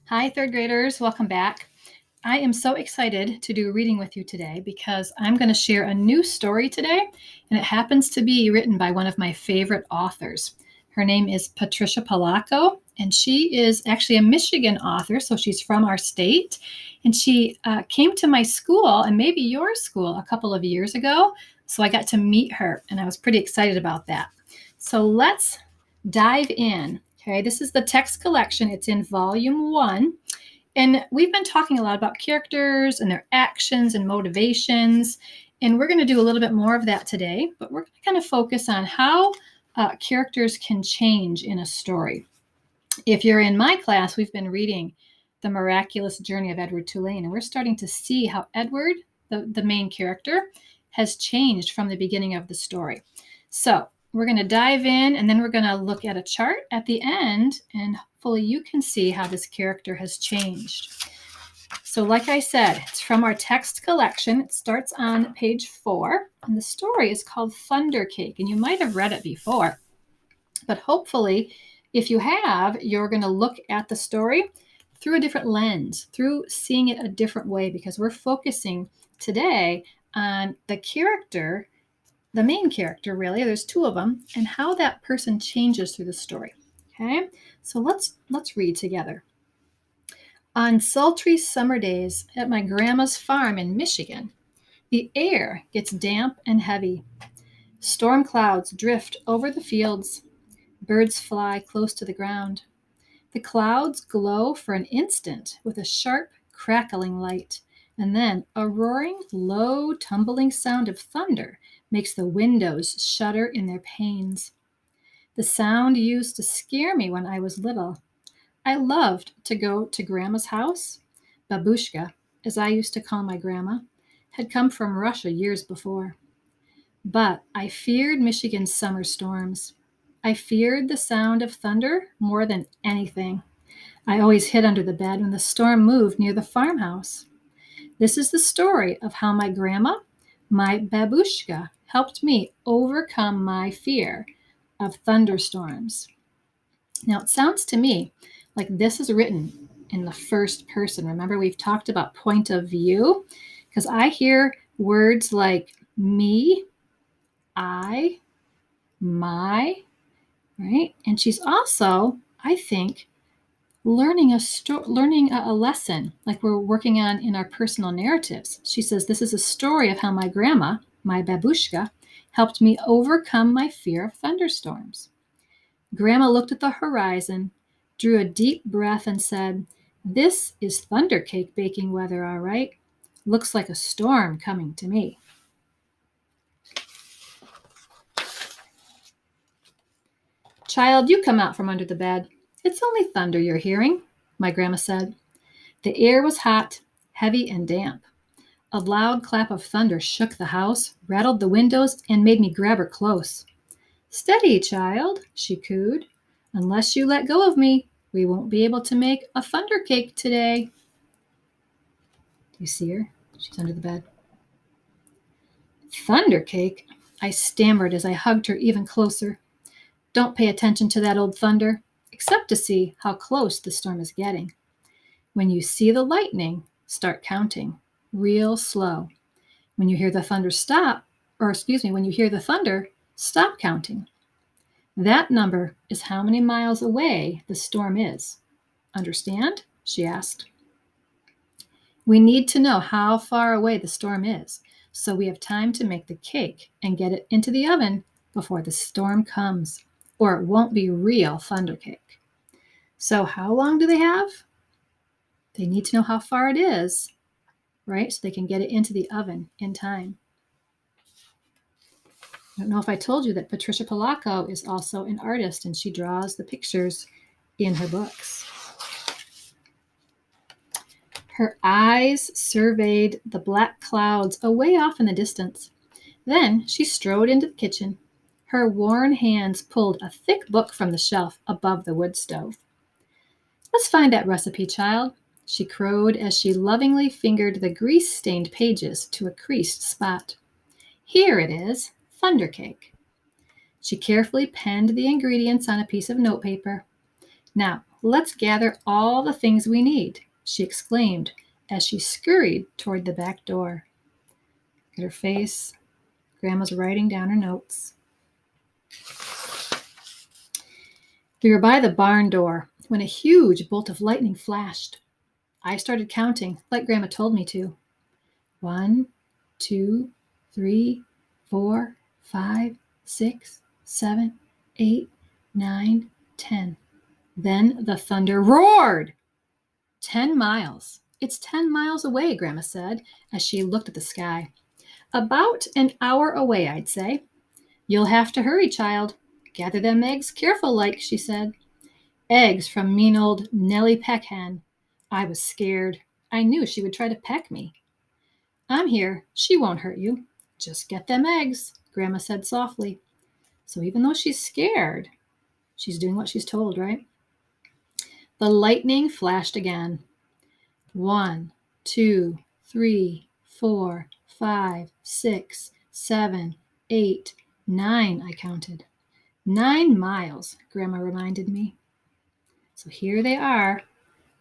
Hi, third graders. Welcome back. I am so excited to do reading with you today because I'm going to share a new story today, and it happens to be written by one of my favorite authors. Her name is Patricia Polacco, and she is actually a Michigan author, so she's from our state. And she came to my school and maybe your school a couple of years ago, so I got to meet her, and I was pretty excited about that. So let's dive in. Okay, this is the text collection. It's in volume 1. And we've been talking a lot about characters and their actions and motivations. And we're going to do a little bit more of that today, but we're going to kind of focus on how characters can change in a story. If you're in my class, we've been reading The Miraculous Journey of Edward Tulane, and we're starting to see how Edward, the main character, has changed from the beginning of the story. So we're going to dive in, and then we're going to look at a chart at the end, and hopefully you can see how this character has changed. So like I said, it's from our text collection. It starts on page 4, and the story is called Thunder Cake, and you might have read it before. But hopefully, if you have, you're going to look at the story through a different lens, through seeing it a different way, because we're focusing today on the character, the main character, really. There's 2 of them, and how that person changes through the story. Okay, so let's read together. On sultry summer days at my grandma's farm in Michigan, the air gets damp and heavy. Storm clouds drift over the fields. Birds fly close to the ground. The clouds glow for an instant with a sharp, crackling light, and then a roaring, low, tumbling sound of thunder makes the windows shudder in their panes. The sound used to scare me when I was little. I loved to go to Grandma's house. Babushka, as I used to call my grandma, had come from Russia years before. But I feared Michigan's summer storms. I feared the sound of thunder more than anything. I always hid under the bed when the storm moved near the farmhouse. This is the story of how my grandma, my babushka, helped me overcome my fear of thunderstorms. Now, it sounds to me like this is written in the first person. Remember, we've talked about point of view, because I hear words like me, I, my, right? And she's also, I think, learning a lesson like we're working on in our personal narratives. She says, this is a story of how my grandma, my babushka, helped me overcome my fear of thunderstorms. Grandma looked at the horizon, drew a deep breath, and said, "This is thunder cake baking weather, all right. Looks like a storm coming to me." "Child, you come out from under the bed. It's only thunder you're hearing," my grandma said. The air was hot, heavy, and damp. A loud clap of thunder shook the house, rattled the windows, and made me grab her close. "Steady, child," she cooed. "Unless you let go of me, we won't be able to make a thunder cake today." Do you see her? She's under the bed. "Thunder cake?" I stammered as I hugged her even closer. "Don't pay attention to that old thunder, except to see how close the storm is getting. When you see the lightning, start counting, real slow. When you hear the thunder when you hear the thunder, stop counting. That number is how many miles away the storm is. Understand?" she asked. We need to know how far away the storm is, so we have time to make the cake and get it into the oven before the storm comes, or it won't be real thunder cake. So how long do they have? They need to know how far it is, right? So they can get it into the oven in time. I don't know if I told you that Patricia Polacco is also an artist, and she draws the pictures in her books. Her eyes surveyed the black clouds away off in the distance. Then she strode into the kitchen. Her worn hands pulled a thick book from the shelf above the wood stove. "Let's find that recipe, child," she crowed as she lovingly fingered the grease-stained pages to a creased spot. "Here it is, thunder cake." She carefully penned the ingredients on a piece of notepaper. "Now, Let's gather all the things we need, she exclaimed as she scurried toward the back door. At her face, Grandma's writing down her notes. We were by the barn door when a huge bolt of lightning flashed. I started counting, like Grandma told me to. 1, 2, 3, 4, 5, 6, 7, 8, 9, 10. Then the thunder roared. 10 miles. It's 10 miles away, Grandma said, as she looked at the sky. About an hour away, I'd say. You'll have to hurry, child. Gather them eggs careful like, she said. Eggs from mean old Nellie Peckhan. I was scared. I knew she would try to peck me. I'm here. She won't hurt you. Just get them eggs, Grandma said softly. So even though she's scared, she's doing what she's told, right? The lightning flashed again. 1, 2, 3, 4, 5, 6, 7, 8, 9, I counted. 9 miles, Grandma reminded me. So here they are,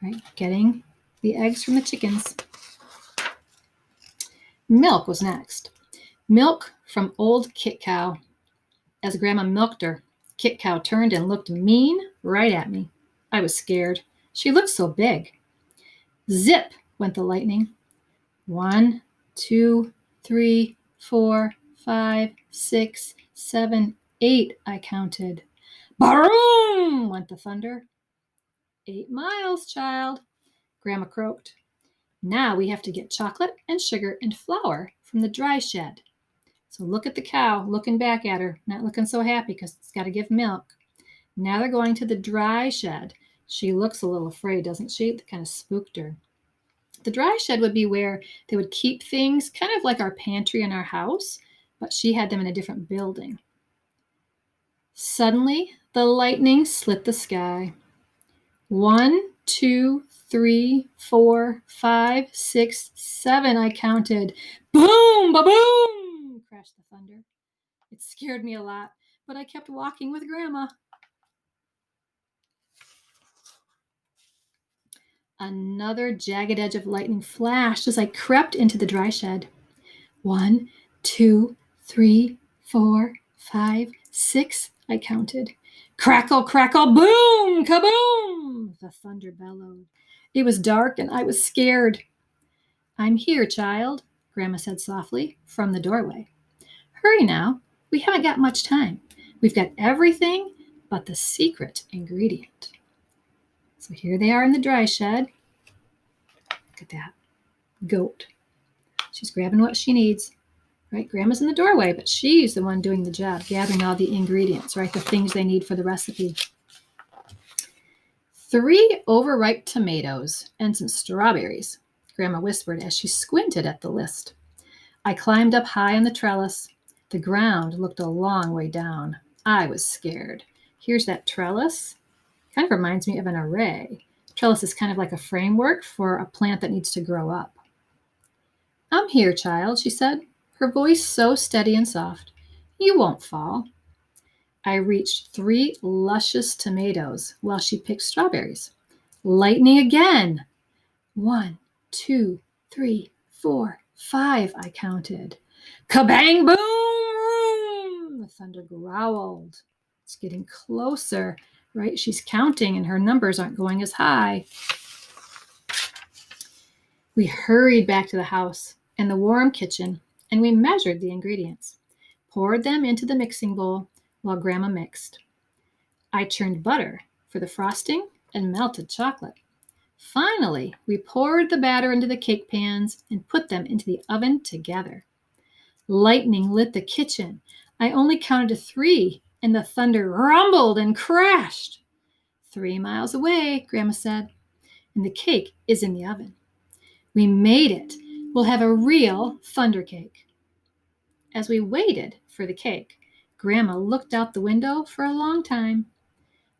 right, getting the eggs from the chickens. Milk was next. Milk from old Kit Cow. As Grandma milked her, Kit Cow turned and looked mean right at me. I was scared. She looked so big. Zip went the lightning. 1, 2, 3, 4, 5, 6, 7, 8, I counted. Baroom went the thunder. 8 miles, child, Grandma croaked. Now we have to get chocolate and sugar and flour from the dry shed. So look at the cow looking back at her, not looking so happy because it's got to give milk. Now they're going to the dry shed. She looks a little afraid, doesn't she? It kind of spooked her. The dry shed would be where they would keep things, kind of like our pantry in our house, but she had them in a different building. Suddenly, the lightning slit the sky. 1, 2, 3, 4, 5, 6, 7, I counted. Boom, ba-boom, crashed the thunder. It scared me a lot, but I kept walking with Grandma. Another jagged edge of lightning flashed as I crept into the dry shed. 1, 2, 3, 4, 5, 6, I counted. Crackle, crackle, boom, kaboom, the thunder bellowed. It was dark and I was scared. I'm here, child, Grandma said softly from the doorway. Hurry now, we haven't got much time. We've got everything but the secret ingredient. So here they are in the dry shed. Look at that goat. She's grabbing what she needs. Right, Grandma's in the doorway, but she's the one doing the job, gathering all the ingredients, right, the things they need for the recipe. 3 overripe tomatoes and some strawberries, Grandma whispered as she squinted at the list. I climbed up high on the trellis. The ground looked a long way down. I was scared. Here's that trellis. Kind of reminds me of an array. Trellis is kind of like a framework for a plant that needs to grow up. I'm here, child, she said, her voice so steady and soft. You won't fall. I reached 3 luscious tomatoes while she picked strawberries. Lightning again. 1, 2, 3, 4, 5, I counted. Kabang boom! The thunder growled. It's getting closer, right? She's counting and her numbers aren't going as high. We hurried back to the house and the warm kitchen, and we measured the ingredients, poured them into the mixing bowl while Grandma mixed. I churned butter for the frosting and melted chocolate. Finally, we poured the batter into the cake pans and put them into the oven together. Lightning lit the kitchen. I only counted to 3, and the thunder rumbled and crashed. 3 miles away, Grandma said, and the cake is in the oven. We made it. We'll have a real thunder cake. As we waited for the cake, Grandma looked out the window for a long time.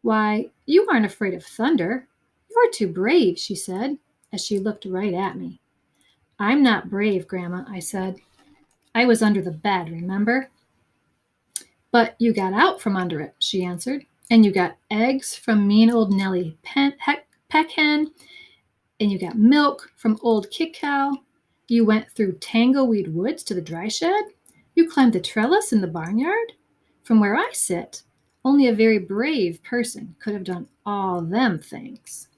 Why, you aren't afraid of thunder. You're too brave, she said, as she looked right at me. I'm not brave, Grandma, I said. I was under the bed, remember? But you got out from under it, she answered. And you got eggs from mean old Nellie Peckhen, and you got milk from old Kick Cow. You went through Tangleweed Woods to the dry shed. You climbed the trellis in the barnyard. From where I sit, only a very brave person could have done all them things.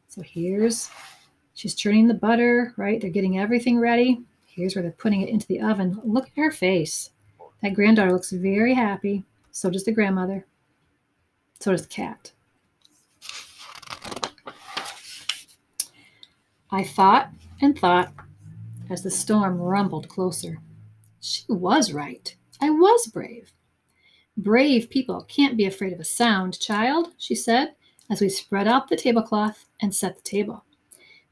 So she's churning the butter, right? They're getting everything ready. Here's where they're putting it into the oven. Look at her face. That granddaughter looks very happy. So does the grandmother. So does the cat. I thought and thought as the storm rumbled closer. She was right. I was brave. Brave people can't be afraid of a sound, child, she said, as we spread out the tablecloth and set the table.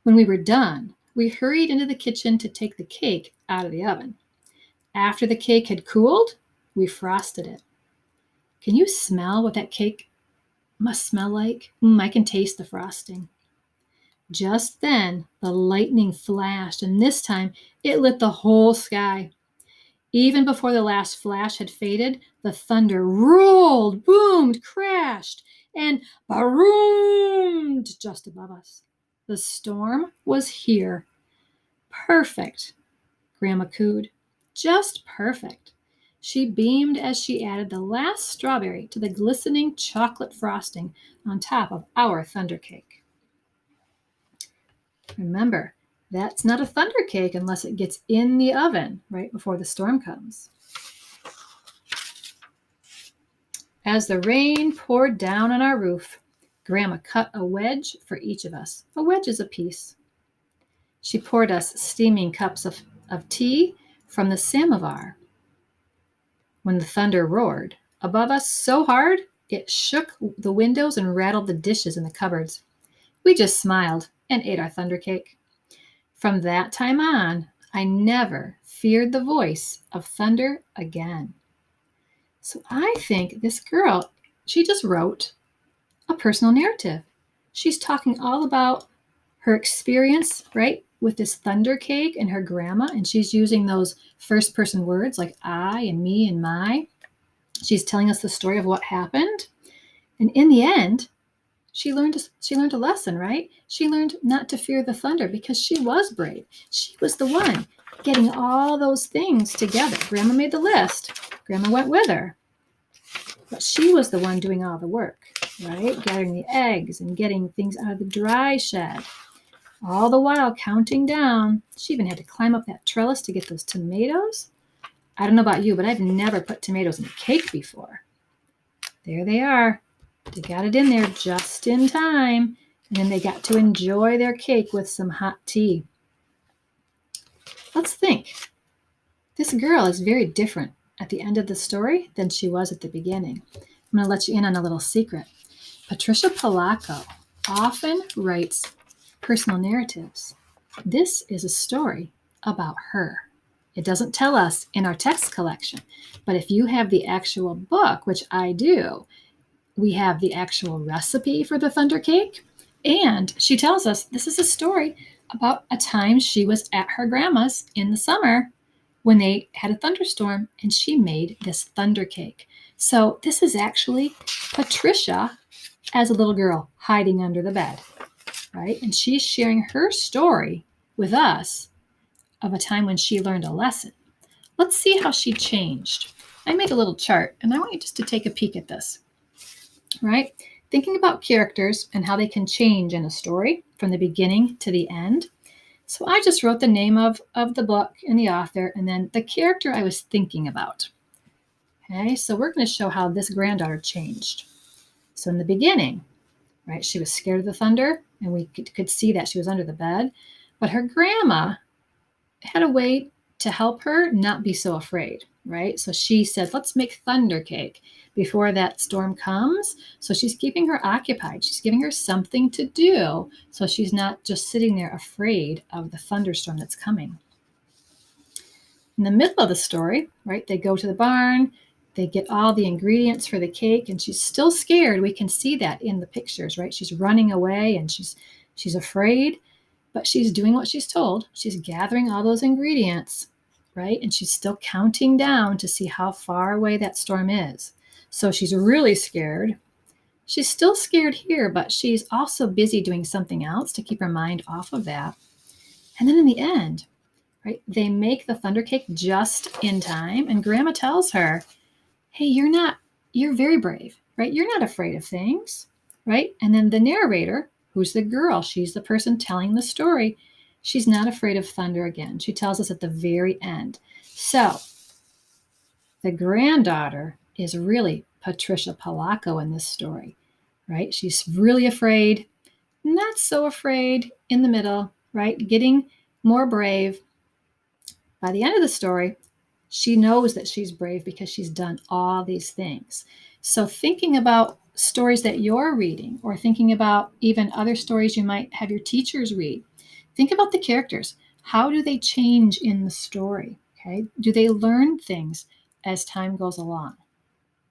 When we were done, we hurried into the kitchen to take the cake out of the oven. After the cake had cooled, we frosted it. Can you smell what that cake must smell like? I can taste the frosting. Just then, the lightning flashed, and this time it lit the whole sky. Even before the last flash had faded, the thunder rolled, boomed, crashed, and baroomed just above us. The storm was here. Perfect, Grandma cooed. Just perfect. She beamed as she added the last strawberry to the glistening chocolate frosting on top of our thunder cake. Remember, that's not a thunder cake unless it gets in the oven right before the storm comes. As the rain poured down on our roof, Grandma cut a wedge for each of us. A wedge is a piece. She poured us steaming cups of tea from the samovar. When the thunder roared above us so hard, it shook the windows and rattled the dishes in the cupboards. We just smiled and ate our thunder cake. From that time on, I never feared the voice of thunder again. So I think this girl, she just wrote a personal narrative. She's talking all about her experience, right, with this thunder cake and her grandma, and she's using those first person words like I and me and my. She's telling us the story of what happened. And in the end, she learned a lesson, right? She learned not to fear the thunder because she was brave. She was the one getting all those things together. Grandma made the list. Grandma went with her. But she was the one doing all the work, right? Gathering the eggs and getting things out of the dry shed. All the while counting down. She even had to climb up that trellis to get those tomatoes. I don't know about you, but I've never put tomatoes in a cake before. There they are. They got it in there just in time, and then they got to enjoy their cake with some hot tea. Let's think. This girl is very different at the end of the story than she was at the beginning. I'm going to let you in on a little secret. Patricia Polacco often writes personal narratives. This is a story about her. It doesn't tell us in our text collection, but if you have the actual book, which I do, we have the actual recipe for the thunder cake, and she tells us this is a story about a time she was at her grandma's in the summer when they had a thunderstorm, and she made this thunder cake. So this is actually Patricia as a little girl hiding under the bed, right? And she's sharing her story with us of a time when she learned a lesson. Let's see how she changed. I made a little chart, and I want you just to take a peek at this. Right? Thinking about characters and how they can change in a story from the beginning to the end. So I just wrote the name of the book and the author and then the character I was thinking about. Okay, so we're going to show how this granddaughter changed. So in the beginning, right, she was scared of the thunder, and we could see that she was under the bed. But her grandma had a way to help her not be so afraid, right? So she said, let's make thunder cake before that storm comes. So she's keeping her occupied. She's giving her something to do so she's not just sitting there afraid of the thunderstorm that's coming. In the middle of the story, right, they go to the barn, they get all the ingredients for the cake, and she's still scared. We can see that in the pictures, right? She's running away and she's afraid, but she's doing what she's told. She's gathering all those ingredients, right? And she's still counting down to see how far away that storm is. So she's really scared, She's still scared here, but she's also busy doing something else to keep her mind off of that. And then in the end, right, they make the thunder cake just in time. And Grandma tells her, hey, you're very brave, right? You're not afraid of things, right? And then the narrator, who's the girl, she's the person telling the story. She's not afraid of thunder again. She tells us at the very end. So the granddaughter is really Patricia Polacco in this story, right? She's really afraid, not so afraid in the middle, right? Getting more brave. By the end of the story, she knows that she's brave because she's done all these things. So, thinking about stories that you're reading, or thinking about even other stories you might have your teachers read, think about the characters. How do they change in the story? Okay. Do they learn things as time goes along?